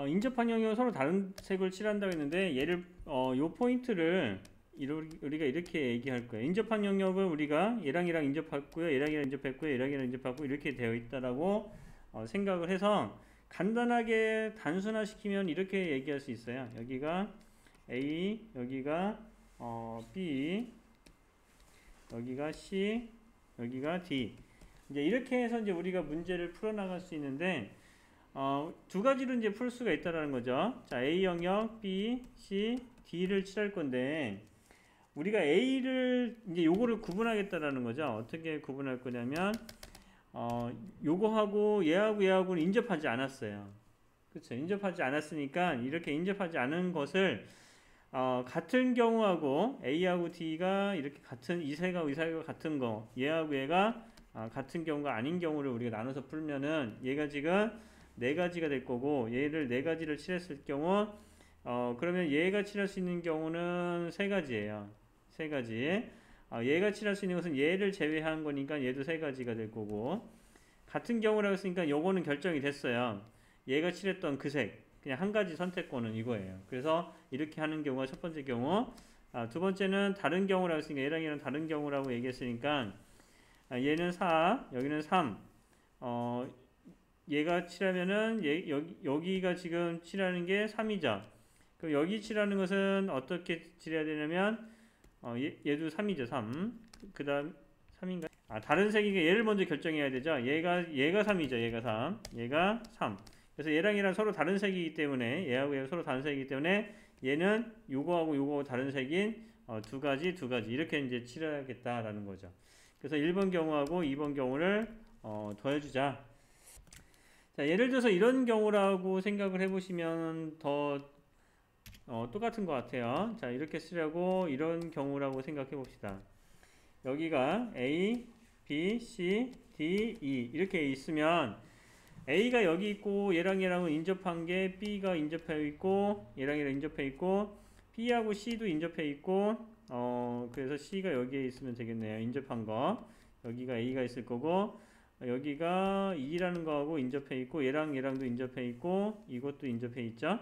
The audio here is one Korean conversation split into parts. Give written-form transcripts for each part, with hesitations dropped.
인접한 영역은 서로 다른 색을 칠한다고 했는데 얘를 요 포인트를 우리가 이렇게 얘기할 거예요. 인접한 영역은 우리가 얘랑 인접했고요, 얘랑 인접했고요, 얘랑 인접하고 이렇게 되어 있다라고 생각을 해서 간단하게 단순화시키면 이렇게 얘기할 수 있어요. 여기가 A, 여기가 B, 여기가 C, 여기가 D. 이제 이렇게 해서 이제 우리가 문제를 풀어나갈 수 있는데 두 가지로 이제 풀 수가 있다라는 거죠. 자, A 영역, B, C, D를 칠할 건데 우리가 A를 이제 요거를 구분하겠다라는 거죠. 어떻게 구분할 거냐면 요거하고 얘하고는 인접하지 않았어요. 그렇죠? 인접하지 않았으니까 이렇게 인접하지 않은 것을 같은 경우하고 A하고 D가 이렇게 같은 이 색하고 같은 거, 얘하고 얘가 같은 경우가 아닌 경우를 우리가 나눠서 풀면은 얘가 지금 네 가지가 될 거고 얘를 네 가지를 칠했을 경우 그러면 얘가 칠할 수 있는 경우는 세 가지예요. 세 가지. 얘가 칠할 수 있는 것은 얘를 제외한 거니까 얘도 세 가지가 될 거고 같은 경우라고 했으니까 요거는 결정이 됐어요. 얘가 칠했던 그 색 그냥 한 가지 선택권은 이거예요. 그래서 이렇게 하는 경우가 첫 번째 경우. 두 번째는 다른 경우라고 했으니까 얘랑 얘랑 다른 경우라고 얘기했으니까 얘는 4 여기는 3 얘가 칠하면은 여기가 지금 칠하는 게 3이죠. 그럼 여기 칠하는 것은 어떻게 칠해야 되냐면 얘도 3이죠. 3. 그 다음 3인가? 다른 색이니까 얘를 먼저 결정해야 되죠. 얘가 3이죠. 얘가 3. 얘가 3. 그래서 얘랑 얘랑 서로 다른 색이기 때문에 얘하고 얘가 서로 다른 색이기 때문에 얘는 요거하고 요거 다른 색인 두 가지 이렇게 이제 칠해야겠다라는 거죠. 그래서 1번 경우하고 2번 경우를 더해주자. 자, 예를 들어서 이런 경우라고 생각을 해보시면 더 똑같은 것 같아요. 자, 이렇게 쓰려고 이런 경우라고 생각해 봅시다. 여기가 A, B, C, D, E 이렇게 있으면 A가 여기 있고 얘랑 얘랑은 인접한 게 B가 인접해 있고 얘랑 얘랑 인접해 있고 B하고 C도 인접해 있고 그래서 C가 여기에 있으면 되겠네요. 인접한 거. 여기가 A가 있을 거고 여기가 E라는 거하고 인접해 있고 얘랑 얘랑도 인접해 있고 이것도 인접해 있죠.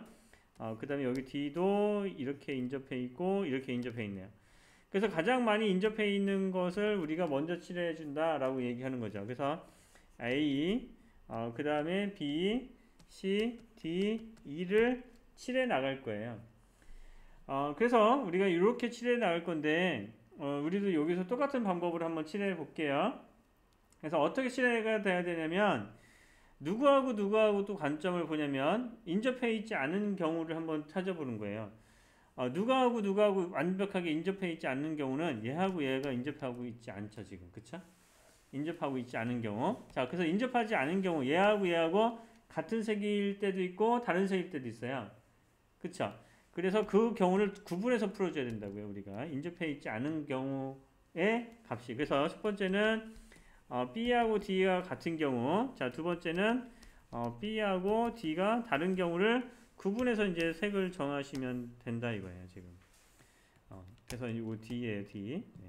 그 다음에 여기 D도 이렇게 인접해 있고 이렇게 인접해 있네요. 그래서 가장 많이 인접해 있는 것을 우리가 먼저 칠해 준다 라고 얘기하는 거죠. 그래서 A 그 다음에 B, C, D, E를 칠해 나갈 거예요. 그래서 우리가 이렇게 칠해 나갈 건데 우리도 여기서 똑같은 방법으로 한번 칠해 볼게요. 그래서 어떻게 칠해가 돼야 되냐면 누구하고 또 관점을 보냐면 인접해 있지 않은 경우를 한번 찾아보는 거예요. 누구하고 완벽하게 인접해 있지 않는 경우는 얘하고 얘가 인접하고 있지 않죠 지금. 그쵸? 인접하고 있지 않은 경우. 자, 그래서 인접하지 않은 경우 얘하고 같은 색일 때도 있고 다른 색일 때도 있어요. 그쵸? 그래서 그 경우를 구분해서 풀어줘야 된다고요. 우리가 인접해 있지 않은 경우의 값이. 그래서 첫 번째는 B하고 D가 같은 경우, 자, 두 번째는 B하고 D가 다른 경우를 구분해서 이제 색을 정하시면 된다 이거예요 지금. 그래서 이거 D예요 D. 네.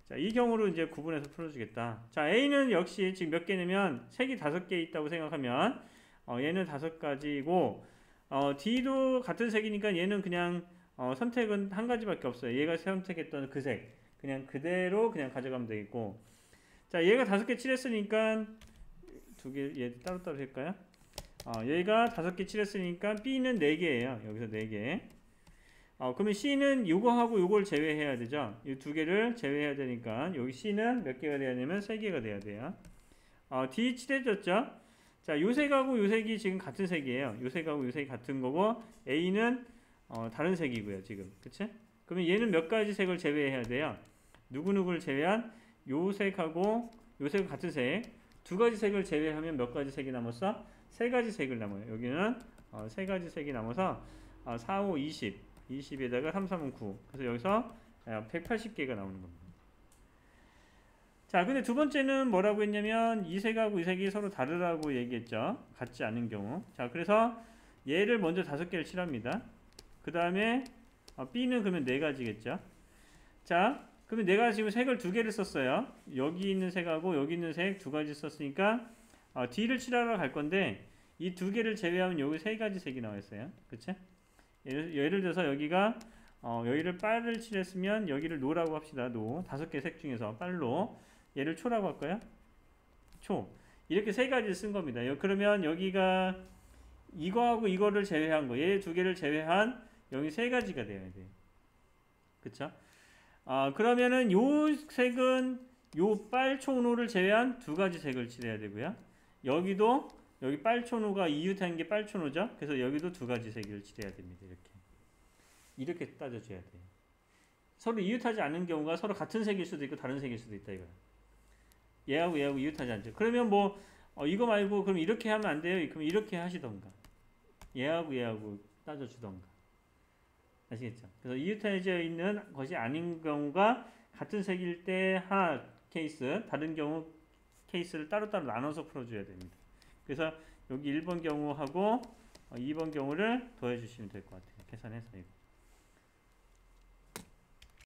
자, 이 경우로 이제 구분해서 풀어주겠다. 자, A는 역시 지금 몇 개냐면 색이 5개 있다고 생각하면 얘는 5가지고 D도 같은 색이니까 얘는 그냥 선택은 한 가지밖에 없어요. 얘가 선택했던 그 색 그냥 그대로 그냥 가져가면 되겠고. 자, 얘가 5개 칠했으니까 두 개 얘 따로따로 할까요? 얘가 5개 칠했으니까 B는 4개예요. 여기서 4개. 그러면 C는 요거하고 요걸 제외해야 되죠. 이 두 개를 제외해야 되니까 여기 C는 몇 개가 돼야 되냐면 3개가 돼야 돼요. D 칠해졌죠? 자, 요 색하고 요 색이 지금 같은 색이에요. 요 색하고 요 색이 같은 거고 A는 다른 색이고요. 지금. 그치? 그러면 얘는 몇 가지 색을 제외해야 돼요. 누구누구를 제외한 요 색하고 요 색은 같은 색. 두 가지 색을 제외하면 몇 가지 색이 남았어? 3가지 색을 남아요. 여기는 3가지 색이 남아서 4, 5, 20. 20에다가 3, 3은 9. 그래서 여기서 180개가 나오는 겁니다. 자, 근데 두 번째는 뭐라고 했냐면 이 색하고 이 색이 서로 다르다고 얘기했죠. 같지 않은 경우. 자, 그래서 얘를 먼저 5개를 칠합니다. 그 다음에 B는 그러면 4가지겠죠. 자, 그러면 내가 지금 색을 2개를 썼어요. 여기 있는 색하고 여기 있는 색 2가지 썼으니까 D를 칠하러 갈 건데 이 두 개를 제외하면 여기 세 가지 색이 나와 있어요. 그치? 예를 들어서 여기가 여기를 빨을 칠했으면 여기를 노라고 합시다. 노. 5개 색 중에서 빨로. 얘를 초라고 할까요? 초. 이렇게 세 가지 쓴 겁니다. 그러면 여기가 이거하고 이거를 제외한 거, 얘 두 개를 제외한 여기 세 가지가 되어야 돼요. 그쵸? 그러면은 요 색은 요 빨초노를 제외한 두 가지 색을 칠해야 되고요. 여기도 여기 빨초노가 이웃한 게 빨초노죠. 그래서 여기도 두 가지 색을 칠해야 됩니다. 이렇게 따져줘야 돼요. 서로 이웃하지 않는 경우가 서로 같은 색일 수도 있고 다른 색일 수도 있다 이거야. 얘하고 얘하고 이웃하지 않죠. 그러면 뭐 이거 말고 그럼 이렇게 하면 안 돼요. 그럼 이렇게 하시던가. 얘하고 얘하고 따져주던가. 아시겠죠? 그래서 이웃해져 있는 것이 아닌 경우가 같은 색일 때 하나 케이스, 다른 경우 케이스를 따로따로 나눠서 풀어줘야 됩니다. 그래서 여기 1번 경우하고 2번 경우를 더해주시면 될 것 같아요. 계산해서 이거.